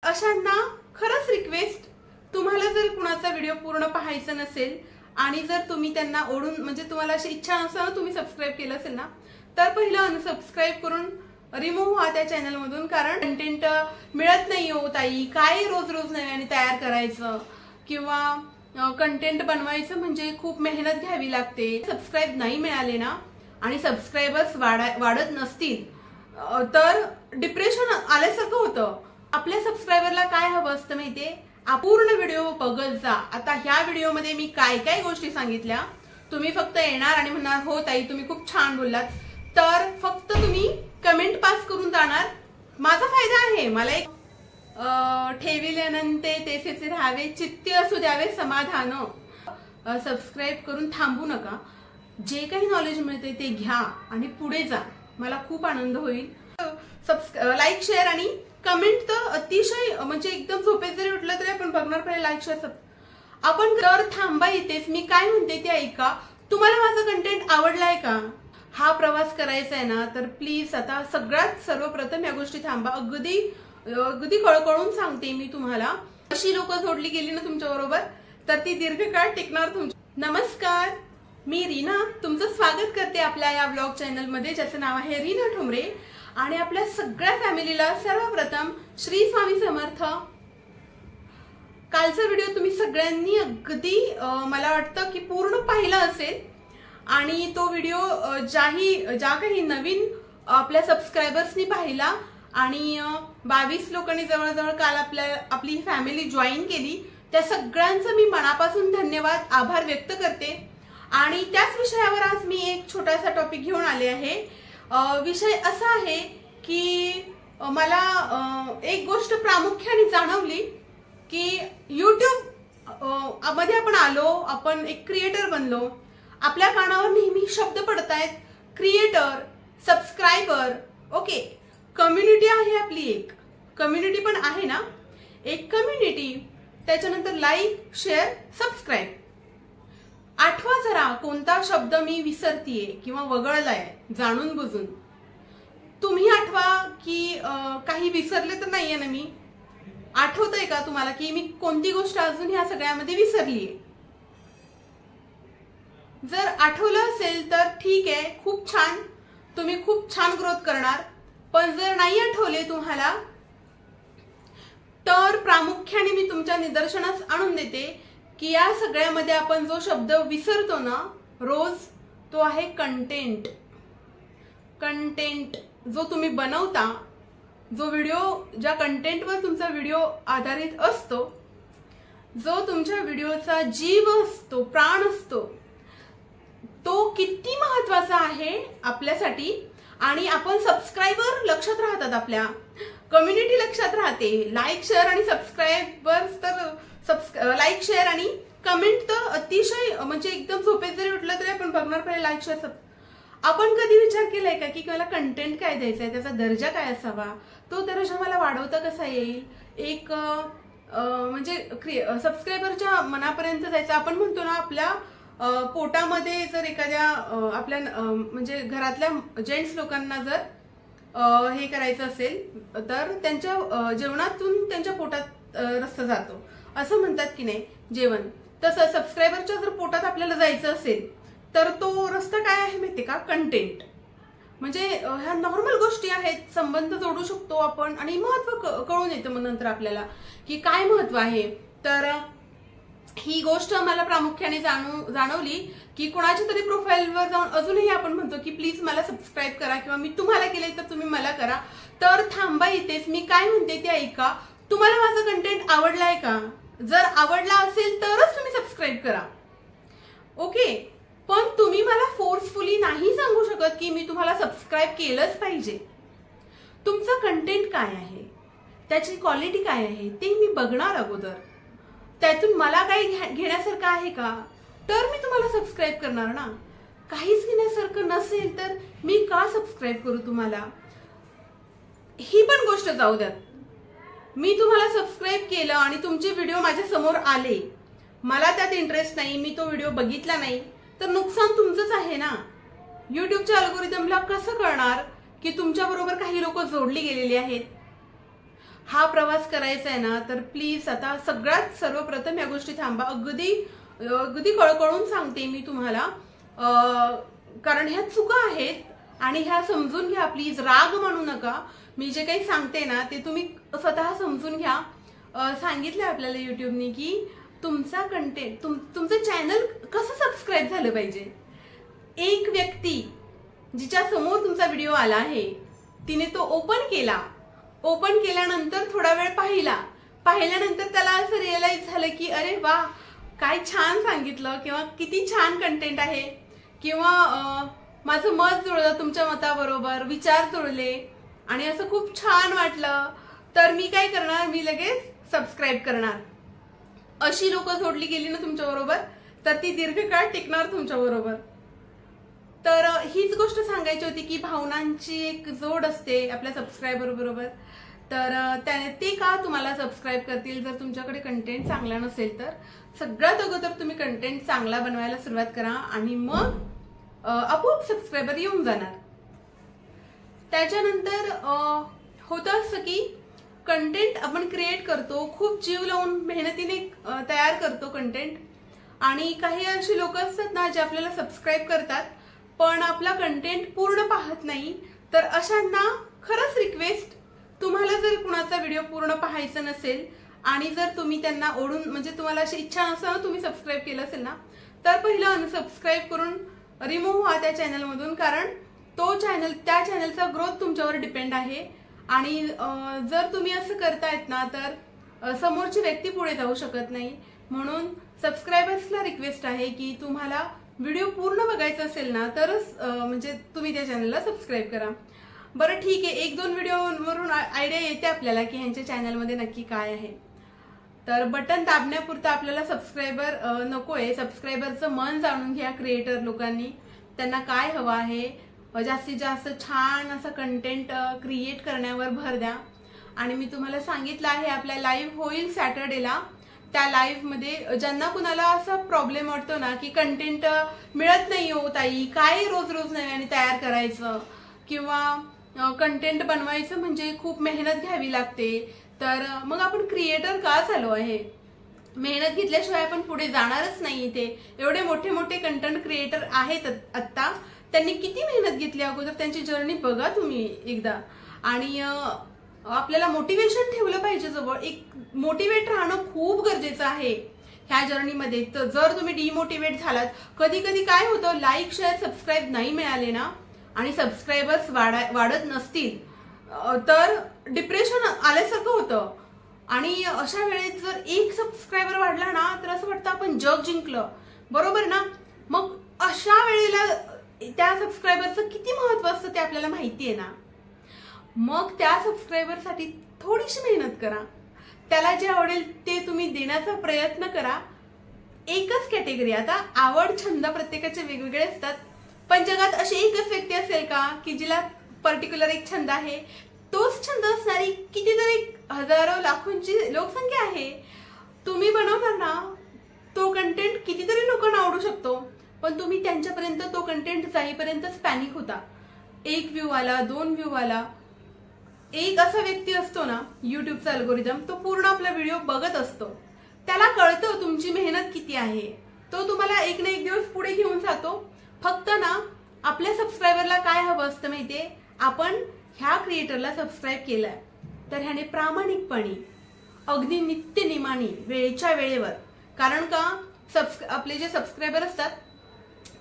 अशांना खरंच रिक्वेस्ट, तुम्हाला जर कुणाचा व्हिडिओ पूर्ण पाहायचा नसेल आणि जर तुम्ही त्यांना ओढून म्हणजे तुम्हाला अशी इच्छा नसेल तुम्ही सबस्क्राइब केलं असेल ना, तर पहिलं अनसबस्क्राइब करून रिमूव्ह व्हा त्या चॅनल मधून, कारण कंटेंट मिळत नाही हो ताई. काय रोज रोज नव्याने तयार करायचं किंवा कंटेंट बनवायचं म्हणजे खूप मेहनत घ्यावी लागते. सबस्क्राइब नाही मिळाले ना आणि सबस्क्रायबर्स वाढत नसतील तर डिप्रेशन आल्यासारखं होतं. आपल्या सबस्क्रायबरला काय हवं असतं माहितीये, पूर्ण व्हिडिओ बघत जा. आता ह्या व्हिडिओमध्ये मी काय काय गोष्टी सांगितल्या, तुम्ही फक्त येणार आणि म्हणणार हो ताई तुम्ही खूप छान बोललात, तर फक्त तुम्ही कमेंट पास करून जाणार. माझा फायदा आहे, मला एक ठेविल्यानंते तेसेचे राहावे, चित्ती असू द्यावे समाधान. सबस्क्राइब करून थांबू नका. जे काही नॉलेज मिळते ते घ्या आणि पुढे जा, मला खूप आनंद होईल. लाईक शेअर आणि कमेंट तर अतिशय म्हणजे एकदम झोपेत जरी उठलं तरी आपण बघणार. पहिले लाईक शेअर आपण तर थांबा इथेच. मी काय म्हणते ते ऐका. तुम्हाला माझा कंटेंट आवडलाय का? हा प्रवास करायचा आहे ना, तर प्लीज आता सगळ्यात सर्वप्रथम या गोष्टी थांबा. अगदी अगदी कळकळून सांगते मी तुम्हाला. अशी लोक जोडली गेली ना तुमच्या बरोबर तर ती दीर्घकाळ टिकणार तुमची. नमस्कार, मी रीना तुमचं स्वागत करते आपल्या या ब्लॉग चॅनल मध्ये, ज्याचं नाव आहे रीना ठोंबरे. आणि आपल्या सगळ्या फॅमिलीला सर्वप्रथम श्री स्वामी समर्थ. कालचा व्हिडिओ तुम्ही सगळ्यांनी अगदी मला वाटतं की पूर्ण पाहिला असेल आणि तो व्हिडिओ ज्या काही नवीन आपल्या सबस्क्रायबर्सनी पाहिला आणि 22 लोकांनी जवळजवळ काल आपली फॅमिली जॉईन केली, त्या सगळ्यांचं मी मनापासून धन्यवाद आभार व्यक्त करते. आणि त्याच विषयावर आज मी एक छोटासा टॉपिक घेऊन आले आहे. विषय असा आहे की मला एक गोष्ट प्रामुख्याने जाणवली की यूट्यूब मध्ये आपण आलो, आपण एक क्रिएटर बनलो, आपल्या कानावर नेहमी शब्द पडतायत क्रिएटर, सबस्क्रायबर. ओके, कम्युनिटी आहे आपली, एक कम्युनिटी पण आहे ना, एक कम्युनिटी, त्याच्यानंतर लाईक शेअर सबस्क्राईब. आठवा जरा कोणता शब्द मी विसरतीये किंवा वगळलाय जाणून बुजून. तुम्ही आठवा की काही विसरले तर नाहीये ना मी. आठवतंय का तुम्हाला की मी कोणती गोष्ट अजून ह्या सगळ्यामध्ये विसरलीये? जर आठवलं असेल तर ठीक आहे, खूप छान, तुम्ही खूप छान ग्रोथ करणार. पण जर नाही आठवले तुम्हाला तर प्रामुख्याने मी तुमच्या निदर्शनास आणून देते की या सगळ्यामध्ये आपण जो शब्द विसरतो ना रोज, तो आहे कंटेंट. कंटेंट जो तुम्ही बनवता, जो व्हिडिओ, ज्या कंटेंटवर तुमचा व्हिडिओ आधारित असतो, जो तुमच्या व्हिडिओचा जीव असतो, प्राण असतो, तो किती महत्वाचा आहे आपल्यासाठी. आणि आपण सबस्क्रायबर लक्षात राहतात, आपल्या कम्युनिटी लक्षात राहते. लाईक शेअर आणि सबस्क्रायबर्स तर लाईक शेअर आणि कमेंट तर अतिशय म्हणजे एकदम झोपेत जरी उठलं तरी आपण बघणार. पहिले लाईक शेअर. आपण कधी विचार केलाय का की मला कंटेंट काय द्यायचा आहे, त्याचा दर्जा काय असावा, तो दर्जा मला वाढवता कसा येईल, एक म्हणजे सबस्क्रायबरच्या मनापर्यंत जायचं. आपण म्हणतो ना आपल्या पोटामध्ये जर एखाद्या आपल्या म्हणजे घरातल्या जेंट्स लोकांना जर हे करायचं असेल तर त्यांच्या जेवणातून त्यांच्या पोटात रस्ता जातो असं म्हणतात की नाही जेवण. तसं सबस्क्रायबरच्या जर पोटात आपल्याला जायचं असेल तर तो रस्ता काय आहे माहितीये का? कंटेंट. म्हणजे ह्या नॉर्मल गोष्टी आहेत, संबंध जोडू शकतो आपण आणि महत्व कळून येतं मग नंतर आपल्याला की काय महत्व आहे. तर ही गोष्ट मला प्रामुख्याने जाणवली की कोणाच्या तरी प्रोफाईलवर जाऊन अजूनही आपण म्हणतो की प्लीज मला सबस्क्राईब करा किंवा मी तुम्हाला केले तर तुम्ही मला करा. तर थांबा इथेच. मी काय म्हणते ते ऐका. तुम्हाला माझा कंटेंट आवडलाय का? जर आवडला असेल तरच तुम्ही सबस्क्राईब करा. ओके, पण तुम्ही मला फोर्सफुली नाही सांगू शकत की मी तुम्हाला सबस्क्राईब केलंच पाहिजे. तुमचं कंटेंट काय आहे, त्याची क्वालिटी काय आहे ते मी बघणार अगोदर. त्यातून मला काही घेण्यासारखं आहे का तर मी तुम्हाला सबस्क्राईब करणार ना. काहीच घेण्यासारखं नसेल तर मी का सबस्क्राईब करू तुम्हाला? ही पण गोष्ट जाऊ द्यात. मी तुम्हाला सबस्क्राईब केलं आणि तुमचे व्हिडिओ माझ्या समोर आले, मला त्यात इंटरेस्ट नाही, मी तो व्हिडिओ बघितला नाही, तर नुकसान तुमचंच आहे ना. युट्यूबच्या अल्गोरिदमला कसं कळणार की तुमच्या बरोबर काही लोक जोडली गेलेली आहेत? हा प्रवास करायचा आहे ना, तर प्लीज आता सगळ्यात सर्वप्रथम या गोष्टी थांबा. अगदी अगदी कळकळून सांगते मी तुम्हाला, कारण ह्या चुका आहेत आणि ह्या समजून घ्या. प्लीज राग मानू नका. मी जे काही सांगते ना ते तुम्ही स्वतः समजून घ्या. सांगितलं आपल्याला युट्यूबने की तुमचा कंटेंट तुमचं चॅनल कसं सबस्क्राईब झालं पाहिजे. एक व्यक्ती जिच्या समोर तुमचा व्हिडिओ आला आहे, तिने तो ओपन केल्यानंतर थोडा वेळ पाहिल्यानंतर त्याला असं रिअलाइज झालं की अरे वा, काय छान सांगितलं, किंवा किती छान कंटेंट आहे, किंवा माझं मत जुळलं तुमच्या मताबरोबर, विचार जुळले आणि असं खूप छान वाटलं, तर मी काय करणार, मी लगेच सबस्क्राईब करणार. अशी लोक जोडली गेली ना तुमच्या बरोबर, तर ती दीर्घकाळ टिकणार तुमच्या बरोबर. तर हीच गोष्ट सांगायची होती की भावनांची एक जोड असते आपल्या सबस्क्रायबर बरोबर. तर ते का तुम्हाला सबस्क्राईब करतील जर तुमच्याकडे कंटेंट चांगला नसेल तर. सगळ्यात अगोदर तुम्ही कंटेंट चांगला बनवायला सुरुवात करा आणि मग आपोआप सबस्क्रायबर येऊन जाणार. त्याच्यानंतर होतं असं की कंटेंट आपण क्रिएट करतो, खूप जीव लावून मेहनतीने तयार करतो कंटेंट, आणि काही अशी लोक असतात ना जे आपल्याला सबस्क्राईब करतात पण आपला कंटेंट पूर्ण पाहत नाही. तर अशांना खरंच रिक्वेस्ट, तुम्हाला जर कुणाचा व्हिडिओ पूर्ण पाहायचा नसेल आणि जर तुम्ही त्यांना ओढून, म्हणजे तुम्हाला अशी इच्छा नसताना तुम्ही सबस्क्राईब केलं असेल ना, तर पहिलं अनसबस्क्राईब करून रिमूव्ह व्हा त्या चॅनलमधून. कारण त्या चॅनलचा ग्रोथ तुमच्यावर डिपेंड आहे. आणि जर तुम्ही असं करतायत ना तर समोरची व्यक्ती पुढे जाऊ शकत नाही. म्हणून सबस्क्रायबर्सला रिक्वेस्ट आहे की तुम्हाला व्हिडिओ पूर्ण बघायचा असेल ना तरच म्हणजे तुम्ही त्या चॅनलला सबस्क्राईब करा. बरं ठीक आहे, 1-2 व्हिडिओवरून आयडिया येते आपल्याला की ह्यांच्या चॅनलमध्ये नक्की काय आहे. तर बटन दाबण्यापुरतं आपल्याला सबस्क्रायबर नकोय. सबस्क्रायबरचं मन जाणून घ्या क्रिएटर लोकांनी, त्यांना काय हवं आहे. जास्तीत जास्त छान असं कंटेंट क्रिएट करण्यावर भर द्या. आणि मी तुम्हाला सांगितलं आहे आपला लाईव्ह होईल सॅटर्डेला. त्या लाईव्ह मध्ये ज्यांना कुणाला असा प्रॉब्लेम वाटतो ना की कंटेंट मिळत नाही हो ताई, काय रोज रोज नव्याने तयार करायचं, किंवा कंटेंट बनवायचं म्हणजे खूप मेहनत घ्यावी लागते, तर मग आपण क्रिएटर का झालो आहे. मेहनत घेतल्याशिवाय आपण पुढे जाणारच नाही. इथे एवढे मोठे मोठे कंटेंट क्रिएटर आहेत आत्ता, त्यांनी किती मेहनत घेतली अगोदर, त्यांची जर्नी बघा तुम्ही एकदा. आणि आपल्याला मोटिवेशन ठेवलं पाहिजे जवळ. एक मोटिवेट राहणं खूप गरजेचं आहे ह्या जर्नीमध्ये. तर जर तुम्ही डिमोटिवेट झालात, कधी कधी काय होतं, लाईक शेअर सबस्क्राईब नाही मिळाले ना आणि सबस्क्रायबर्स वाढत नसतील तर डिप्रेशन आल्यासारखं होतं. आणि अशा वेळेत जर एक सबस्क्रायबर वाढला ना तर असं वाटतं आपण जग जिंकलं, बरोबर ना. मग अशा वेळेला त्या सबस्क्रायबरचं किती महत्व असतं ते आपल्याला माहिती आहे ना. मग त्या सबस्क्रायबरसाठी थोडीशी मेहनत करा, त्याला जे आवडेल ते तुम्ही देण्याचा प्रयत्न करा. एकच कॅटेगरी, आता आवड छंद प्रत्येकाचे वेगवेगळे असतात, पण जगात अशी एकच व्यक्ती असेल का की जिला पर्टिक्युलर एक छंद आहे, तोच छंद असणारी कितीतरी हजारो लाखोंची लोकसंख्या आहे. तुम्ही बनवणार ना तो कंटेंट कितीतरी लोकांना आवडू शकतो, पण तुम्ही त्यांच्यापर्यंत तो कंटेंट जाईपर्यंतच पॅनिक होता. 1 व्ह्यू आला, 2 व्ह्यू आला. एक असा व्यक्ती असतो ना युट्यूबचा अल्गोरिदम, तो पूर्ण आपला व्हिडिओ बघत असतो, त्याला कळतं तुमची मेहनत किती आहे, तो तुम्हाला एक ना एक दिवस पुढे घेऊन जातो. फक्त ना आपल्या सबस्क्रायबरला काय हवं असतं माहितीये, आपण ह्या क्रिएटरला सबस्क्राईब केलाय तर ह्याने प्रामाणिकपणे अगदी नित्यनेमाने वेळेच्या वेळेवर, कारण का आपले जे सबस्क्रायबर असतात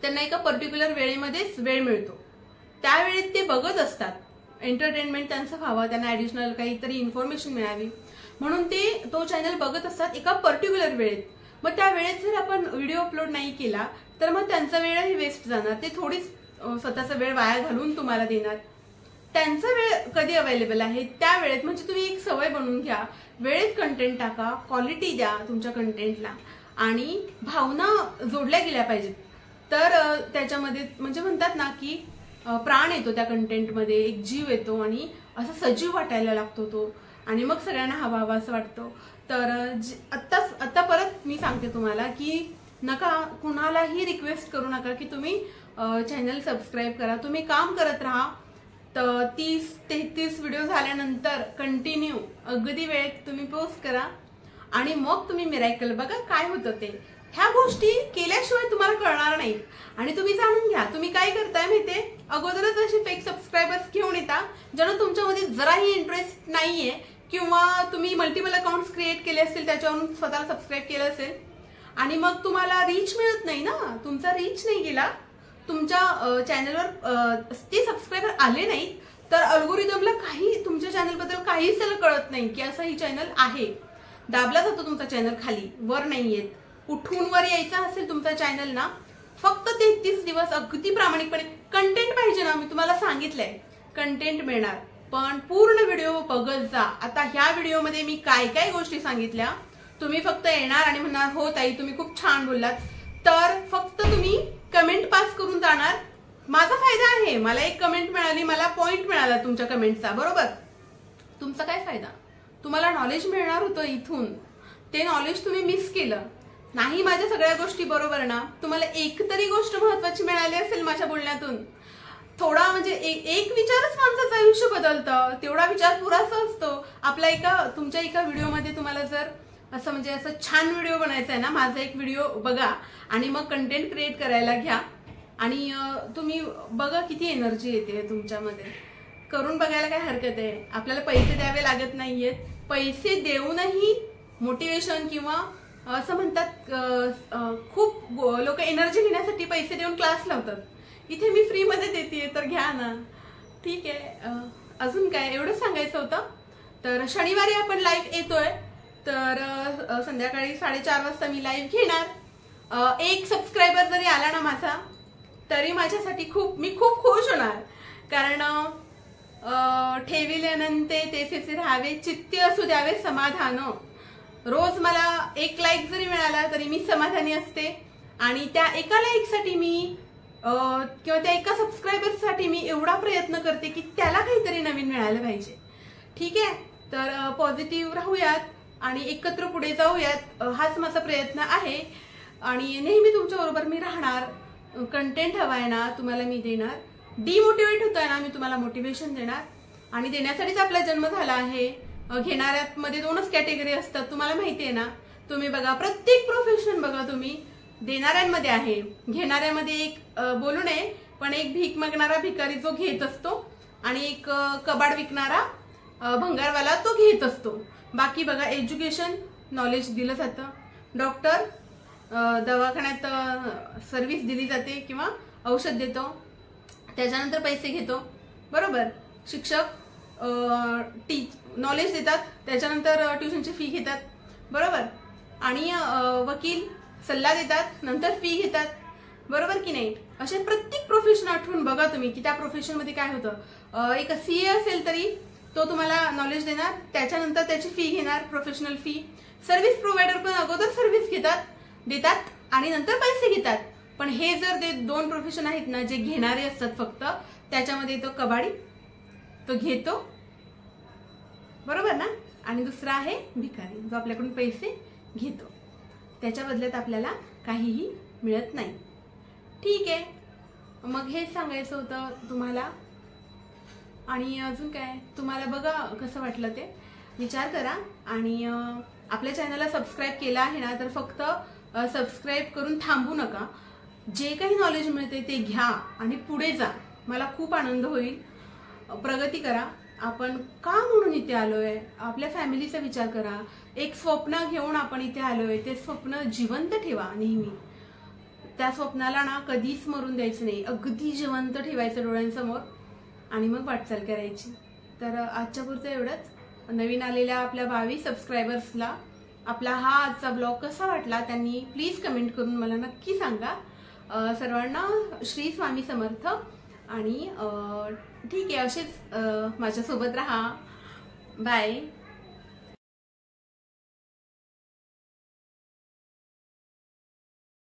त्यांना एका पर्टिक्युलर वेळेमध्येच वेळ मिळतो, त्यावेळेत ते बघत असतात. एंटरटेनमेंट त्यांचं व्हावं, त्यांना ऍडिशनल काहीतरी इन्फॉर्मेशन मिळावी म्हणून ते तो चॅनल बघत असतात एका पर्टिक्युलर वेळेत. मग त्या वेळेत जर आपण व्हिडिओ अपलोड नाही केला तर मग त्यांचा वेळही वेस्ट जाणार. ते थोडीच स्वतःचा वेळ वाया घालून तुम्हाला देणार. त्यांचा वेळ कधी अवेलेबल आहे त्या वेळेत, म्हणजे तुम्ही एक सवय बनवून घ्या, वेळेत कंटेंट टाका, क्वालिटी द्या तुमच्या कंटेंटला आणि भावना जोडल्या गेल्या पाहिजेत. तर त्याच्यामध्ये म्हणजे म्हणतात ना की प्राण येतो त्या कंटेंटमध्ये, एक जीव येतो आणि असं सजीव वाटायला लागतो तो, आणि मग सगळ्यांना हवा हवा असं वाटतं. तर आता परत मी सांगते तुम्हाला की नका कुणालाही रिक्वेस्ट करू नका की तुम्ही चॅनल सबस्क्राईब करा. तुम्ही काम करत राहा, तर 30-33 व्हिडिओ झाल्यानंतर कंटिन्यू अगदी वेळेत तुम्ही पोस्ट करा आणि मग तुम्ही मिरॅकल बघा काय होतं ते. ह्या गोष्टी केल्याशिवाय तुम्हाला कळणार नाही. आणि तुम्ही जाणून घ्या, तुम्ही काय करताय माहितीये, अगोदरच असे फेक सबस्क्रायबर्स घेऊन येता ज्यांना तुमच्यामध्ये जराही इंटरेस्ट नाहीये, किंवा तुम्ही मल्टिपल अकाउंट्स क्रिएट केले असतील, त्याच्यावरून स्वतःला सबस्क्राईब केलं असेल आणि मग तुम्हाला रीच मिळत नाही ना, तुमचा रीच नाही गेला, तुमच्या चॅनलवर ते सबस्क्रायबर आले नाहीत, तर अल्गोरिदमला काही तुमच्या चॅनलबद्दल काहीच त्याला कळत नाही की असं ही चॅनल आहे. दाबला जातो तुमचा चॅनल, खाली वर नाही येत. उठून वर यायचा असेल तुमचा चॅनल ना, फक्त 33 दिवस अगदी प्रामाणिकपणे कंटेंट पाहिजे ना, मी तुम्हाला सांगितलंय कंटेंट मिळणार, पण पूर्ण व्हिडिओ बघत जा. आता ह्या व्हिडिओमध्ये मी काय काय गोष्टी सांगितल्या, तुम्ही फक्त येणार आणि म्हणणार हो ताई तुम्ही खूप छान बोललात, तर फक्त तुम्ही कमेंट पास करून जाणार. माझा फायदा आहे, मला एक कमेंट मिळाली, मला पॉइंट मिळाला तुमच्या कमेंटचा, बरोबर. तुमचा काय फायदा, तुम्हाला नॉलेज मिळणार होतं इथून, ते नॉलेज तुम्ही मिस केलं नाही. माझ्या सगळ्या गोष्टी बरोबर ना, तुम्हाला एक तरी गोष्ट महत्वाची मिळाली असेल माझ्या बोलण्यातून. थोडा म्हणजे एक विचारच माणसाचं आयुष्य बदलतं, तेवढा विचार पुरासा असतो आपला. तुमच्या एका व्हिडिओमध्ये तुम्हाला जर असं म्हणजे असं छान व्हिडिओ बनायचा आहे ना, माझा एक व्हिडिओ बघा आणि मग कंटेंट क्रिएट करायला घ्या आणि तुम्ही बघा किती एनर्जी येते तुमच्यामध्ये. करून बघायला काय हरकत आहे, आपल्याला पैसे द्यावे लागत नाहीयेत. पैसे देऊनही मोटिवेशन किंवा असं म्हणतात खूप लोक एनर्जी घेण्यासाठी पैसे देऊन क्लास लावतात. इथे मी फ्री मध्ये देते, तर घ्या ना, ठीक आहे. अजून काय एवढंच सांगायचं होतं. तर शनिवारी आपण लाईव्ह येतोय, तर संध्याकाळी 4:30 वाजता मी लाईव्ह घेणार. एक सबस्क्रायबर जरी आला ना माझा, तरी माझ्यासाठी मी खूप खुश होणार. कारण ठेविल्यानंते तेसेचे राहावे, चित्ती असू द्यावे समाधान. रोज मला 1 लाईक जरी मिळाला तरी मी समाधानी असते. आणि त्या एका लाईकसाठी मी किंवा त्या एका सबस्क्रायबरसाठी मी एवढा प्रयत्न करते की त्याला काहीतरी नवीन मिळालं पाहिजे. ठीक आहे, तर पॉझिटिव्ह राहूयात आणि एकत्र पुढे जाऊयात, हाच माझा प्रयत्न आहे. आणि नेहमी तुमच्या बरोबर मी राहणार. कंटेंट हवाय ना तुम्हाला मी देणार, डिमोटिवेट होताय ना मी तुम्हाला मोटिवेशन देणार. आणि देण्यासाठीच आपला जन्म झाला आहे. घेणाऱ्यामध्ये 2च कॅटेगरी असतात, तुम्हाला माहिती आहे ना. तुम्ही बघा, प्रत्येक प्रोफेशन बघा तुम्ही, देणाऱ्यांमध्ये आहे, घेणाऱ्यामध्ये एक बोलू नये पण एक भीक मागणारा भिकारी जो घेत असतो आणि एक कबाड विकणारा भंगारवाला तो घेत असतो. बाकी बघा, एज्युकेशन नॉलेज दिलं जातं, डॉक्टर दवाखान्यात सर्व्हिस दिली जाते किंवा औषध देतो, त्याच्यानंतर पैसे घेतो, बरोबर. शिक्षक नॉलेज देतात, त्याच्यानंतर ट्युशनची फी घेतात, बरोबर. आणि वकील सल्ला देतात, नंतर फी घेतात, बरोबर की नाही. असे प्रत्येक प्रोफेशन आठवून बघा तुम्ही की त्या प्रोफेशन मध्ये काय होतं. एक सीए असेल तरी तो तुम्हाला नॉलेज देणार, त्याच्यानंतर त्याची फी घेणार, प्रोफेशनल फी. सर्व्हिस प्रोव्हायडर पण अगोदर सर्व्हिस देतात आणि नंतर पैसे घेतात. पण हे जर ते 2 प्रोफेशन आहेत ना जे घेणारे असतात फक्त, त्याच्यामध्ये तो कबाडी, तो घेतो, बरोबर ना. आणि दुसरा आहे भिकारी, जो आपल्याकडून पैसे घेतो, त्याच्या बदल्यात आपल्याला काहीही मिळत नाही. ठीक आहे, मग हेच सांगायचं होतं तुम्हाला. आणि अजून काय तुम्हाला बघा कसं वाटलं ते विचार करा. आणि आपल्या चॅनलला सबस्क्राईब केलं आहे ना, तर फक्त सबस्क्राईब करून थांबू नका. जे काही नॉलेज मिळते ते घ्या आणि पुढे जा, मला खूप आनंद होईल. प्रगती करा. आपण का म्हणून इथे आलोय, आपल्या फॅमिलीचा विचार करा. एक स्वप्न घेऊन आपण इथे आलोय, ते स्वप्न जिवंत ठेवा नेहमी. त्या स्वप्नाला ना कधीच मरून द्यायचं नाही, अगदी जिवंत ठेवायचं डोळ्यांसमोर आणि मग वाटचाल करायची. तर आजच्या पुरतं एवढंच. नवीन आलेल्या आपल्या 22 सबस्क्रायबर्सला आपला हा आजचा ब्लॉग कसा वाटला त्यांनी प्लीज कमेंट करून मला नक्की सांगा. सर्वांना श्री स्वामी समर्थ. आणि ठीक आहे, असेच माझ्यासोबत राहा. बाय.